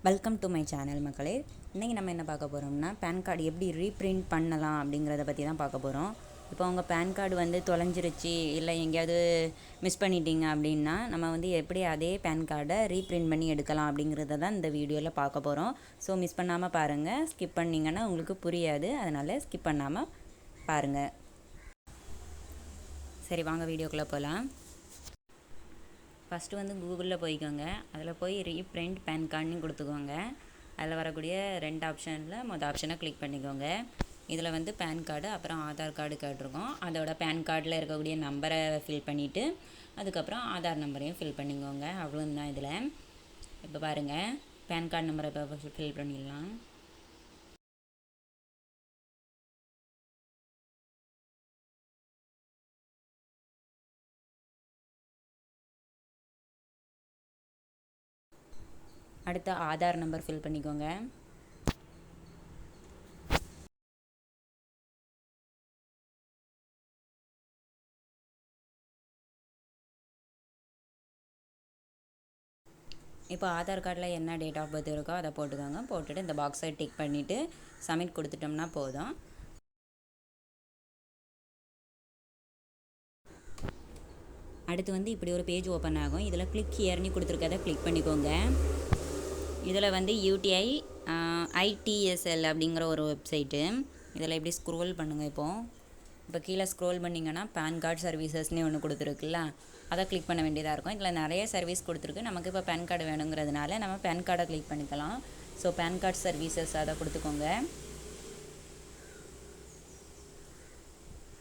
Welcome to my channel மக்களே. இன்றைக்கி நம்ம என்ன பார்க்க போகிறோம்னா, பேன் கார்டு எப்படி ரீப்ரிண்ட் பண்ணலாம் அப்படிங்கிறத பற்றி தான் பார்க்க போகிறோம். இப்போ உங்கள் பேன் கார்டு வந்து தொலைஞ்சிருச்சு, இல்லை எங்கேயாவது மிஸ் பண்ணிட்டீங்க அப்படின்னா, நம்ம வந்து எப்படி அதே பேன் கார்டை ரீப்ரிண்ட் பண்ணி எடுக்கலாம் அப்படிங்கிறத தான் இந்த வீடியோவில் பார்க்க போகிறோம். ஸோ மிஸ் பண்ணாமல் பாருங்கள். ஸ்கிப் பண்ணிங்கன்னா உங்களுக்கு புரியாது, அதனால் ஸ்கிப் பண்ணாமல் பாருங்கள். சரி, வாங்க வீடியோக்குள்ளே போகலாம். ஃபஸ்ட்டு வந்து கூகுளில் போய்க்கோங்க. அதில் போய் ரீப்ரிண்ட் பேன் கார்டுன்னு கொடுத்துக்கோங்க. அதில் வரக்கூடிய 2 ஆப்ஷனில் மொதல் ஆப்ஷனை கிளிக் பண்ணிக்கோங்க. இதில் வந்து பேன் கார்டு அப்புறம் ஆதார் கார்டு கேட்டிருக்கோம். அதோட பேன் கார்டில் இருக்கக்கூடிய நம்பரை ஃபில் பண்ணிவிட்டு அதுக்கப்புறம் ஆதார் நம்பரையும் ஃபில் பண்ணிக்கோங்க. அவ்வளோதான். இதில் இப்போ பாருங்கள், பேன் கார்டு நம்பரை இப்போ ஃபில் பண்ணிடலாம். அடுத்து ஆதார் நம்பர் ஃபில் பண்ணிக்கோங்க. இப்போ ஆதார் கார்டில் என்ன டேட் ஆஃப் பர்த் இருக்கோ அதை போட்டுக்கோங்க. போட்டுட்டு இந்த பாக்ஸை டிக் பண்ணிவிட்டு சப்மிட் கொடுத்துட்டோம்னா போதும். அடுத்து வந்து இப்படி ஒரு பேஜ் ஓப்பன் ஆகும். இதில் கிளிக் ஹியர்னு கொடுத்துருக்கதை கிளிக் பண்ணிக்கோங்க. இதில் வந்து யூடிஐ ஐடிஎஸ்எல் அப்படிங்கிற ஒரு வெப்சைட்டு. இதில் இப்படி ஸ்க்ரோல் பண்ணுங்கள். இப்போ கீழே ஸ்க்ரோல் பண்ணிங்கன்னா பேன் கார்டு சர்வீசஸ்னே ஒன்று கொடுத்துருக்குல்ல, அதை கிளிக் பண்ண வேண்டியதாக இருக்கும். இதில் நிறைய சர்வீஸ் கொடுத்துருக்கு. நமக்கு இப்போ பேன் கார்டு வேணுங்கிறதுனால நம்ம பேன் கார்டை கிளிக் பண்ணிக்கலாம். ஸோ பேன் கார்டு சர்வீசஸ் அதை கொடுத்துக்கோங்க.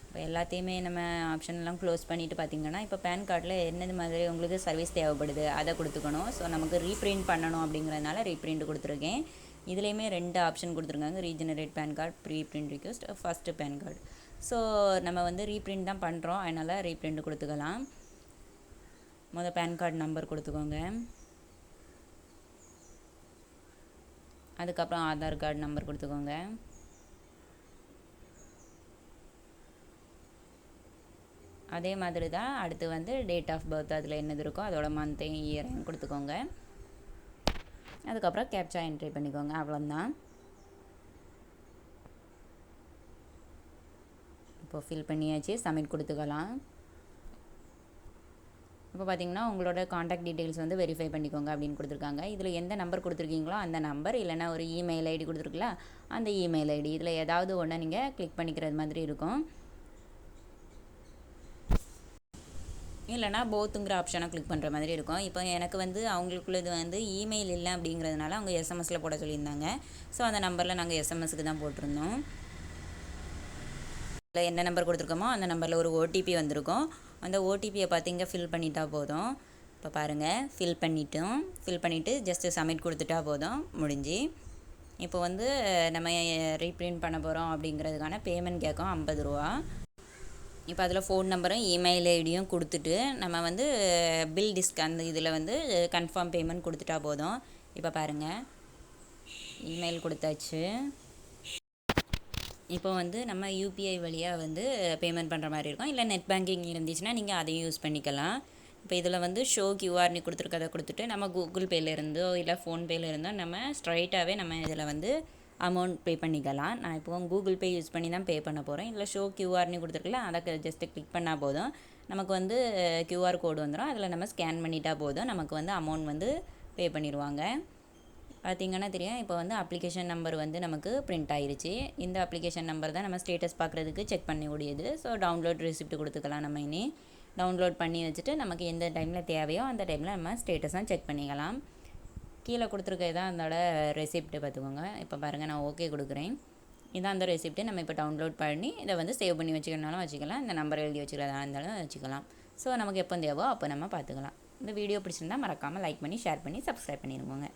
இப்போ எல்லாத்தையுமே நம்ம ஆப்ஷன்லாம் க்ளோஸ் பண்ணிவிட்டு பார்த்திங்கன்னா, இப்போ பேன் கார்டில் என்னது மாதிரி உங்களுக்கு சர்வீஸ் தேவைப்படுது அதை கொடுத்துக்கணும். ஸோ நமக்கு ரீப்ரிண்ட் பண்ணணும் அப்படிங்கிறதுனால ரீப்ரிண்ட் கொடுத்துருக்கேன். இதுலேயுமே 2 ஆப்ஷன் கொடுத்துருக்காங்க. Regenerate PAN card, preprint request, first PAN card. So நம்ம வந்து ரீப்ரிண்ட் தான் பண்ணுறோம், அதனால் ரீப்ரிண்ட் கொடுத்துக்கலாம். முதல் பேன் கார்டு நம்பர் கொடுத்துக்கோங்க. அதுக்கப்புறம் ஆதார் கார்டு நம்பர் கொடுத்துக்கோங்க. அதே மாதிரி தான் அடுத்து வந்து டேட் ஆஃப் பர்த் அதில் என்னது இருக்கோ அதோட மந்த்தையும் இயரையும் கொடுத்துக்கோங்க. அதுக்கப்புறம் கேப்சா என்ட்ரி பண்ணிக்கோங்க. அவ்வளோதான். இப்போது ஃபில் பண்ணியாச்சு, சப்மிட் கொடுத்துக்கலாம். இப்போ பார்த்தீங்கன்னா உங்களோட காண்டாக்ட் டீட்டெயில்ஸ் வந்து வெரிஃபை பண்ணிக்கோங்க அப்படின்னு கொடுத்துருக்காங்க. இதில் எந்த நம்பர் கொடுத்துருக்கீங்களோ அந்த நம்பர், இல்லைனா ஒரு இமெயில் ஐடி கொடுத்துருக்குல்ல அந்த இமெயில் ஐடி, இதில் ஏதாவது ஒன்று நீங்கள் கிளிக் பண்ணிக்கிறது மாதிரி இருக்கும். இல்லைனா போத்துங்கிற ஆப்ஷனை கிளிக் பண்ணுற மாதிரி இருக்கும். இப்போ எனக்கு வந்து அவங்களுக்குள்ளது வந்து இமெயில் இல்லை அப்படிங்கிறதுனால அவங்க எஸ்எம்எஸில் போட சொல்லியிருந்தாங்க. ஸோ அந்த நம்பரில் நாங்கள் எஸ்எம்எஸ்க்கு தான் போட்டிருந்தோம். இல்லை என்ன நம்பர் கொடுத்துருக்கோமோ அந்த நம்பரில் ஒரு ஓடிபி வந்திருக்கும். அந்த ஓடிபியை பார்த்திங்க ஃபில் பண்ணிட்டா போதும். இப்போ பாருங்கள், ஃபில் பண்ணிவிட்டு ஜஸ்ட்டு சப்மிட் கொடுத்துட்டா போதும், முடிஞ்சு. இப்போ வந்து நம்ம ரீப்ரிண்ட் பண்ண போகிறோம் அப்படிங்கிறதுக்கான பேமெண்ட் கேட்கும், 50 ரூபா. இப்போ அதில் ஃபோன் நம்பரும் இமெயில் ஐடியும் கொடுத்துட்டு நம்ம வந்து பில் அந்த இதில் வந்து கன்ஃபார்ம் பேமெண்ட் கொடுத்துட்டா போதும். இப்போ பாருங்கள், இமெயில் கொடுத்தாச்சு. இப்போ வந்து நம்ம யூபிஐ வழியாக வந்து பேமெண்ட் பண்ணுற மாதிரி இருக்கும். இல்லை நெட் பேங்கிங் இருந்துச்சுன்னா நீங்கள் அதையும் யூஸ் பண்ணிக்கலாம். இப்போ இதில் வந்து ஷோ கியூஆர்னு கொடுத்துருக்கதை கொடுத்துட்டு நம்ம கூகுள் பேலேருந்தோ இல்லை ஃபோன்பேலேருந்தோ நம்ம ஸ்ட்ரைட்டாகவே நம்ம இதில் வந்து அமௌண்ட் பே பண்ணிக்கலாம். நான் இப்போ கூகுள் பே யூஸ் பண்ணி தான் பே பண்ண போகிறேன். இல்லை ஷோ கியூஆர்னு கொடுத்துருக்கல, அதை ஜஸ்ட்டு கிளிக் பண்ணால் போதும். நமக்கு வந்து கியூஆர் கோடு வந்துடும். அதில் நம்ம ஸ்கேன் பண்ணிட்டா போதும், நமக்கு வந்து அமௌண்ட் வந்து பே பண்ணிடுவாங்க. பார்த்திங்கன்னா தெரியும், இப்போ வந்து அப்ளிகேஷன் நம்பர் வந்து நமக்கு பிரிண்ட் ஆகிருச்சு. இந்த அப்ளிகேஷன் நம்பர் தான் நம்ம ஸ்டேட்டஸ் பார்க்குறதுக்கு செக் பண்ண முடியுது. ஸோ டவுன்லோட் ரெசிப்ட் கொடுத்துக்கலாம். நம்ம இனி டவுன்லோட் பண்ணி வச்சுட்டு நமக்கு எந்த டைமில் தேவையோ அந்த டைமில் நம்ம ஸ்டேட்டஸாக செக் பண்ணிக்கலாம். கீழே கொடுத்துருக்கிறது தான் அதோட ரெசிப்ட்டு பார்த்துக்கோங்க. இப்போ பாருங்கள், நான் ஓகே கொடுக்குறேன். இதான் அந்த ரெசிப்ட்டு. நம்ம இப்போ டவுன்லோட் பண்ணி இதை வந்து சேவ் பண்ணி வச்சுக்கணுனாலும் வச்சுக்கலாம், இந்த நம்பர் எழுதி வச்சுக்கிறதா இருந்தாலும் வச்சுக்கலாம். ஸோ நமக்கு எப்போ தேவோ அப்போ நம்ம பார்த்துக்கலாம். இந்த வீடியோ பிடிச்சிருந்தால் மறக்காமல் லைக் பண்ணி ஷேர் பண்ணி சப்ஸ்கிரைப் பண்ணிடுவோங்க.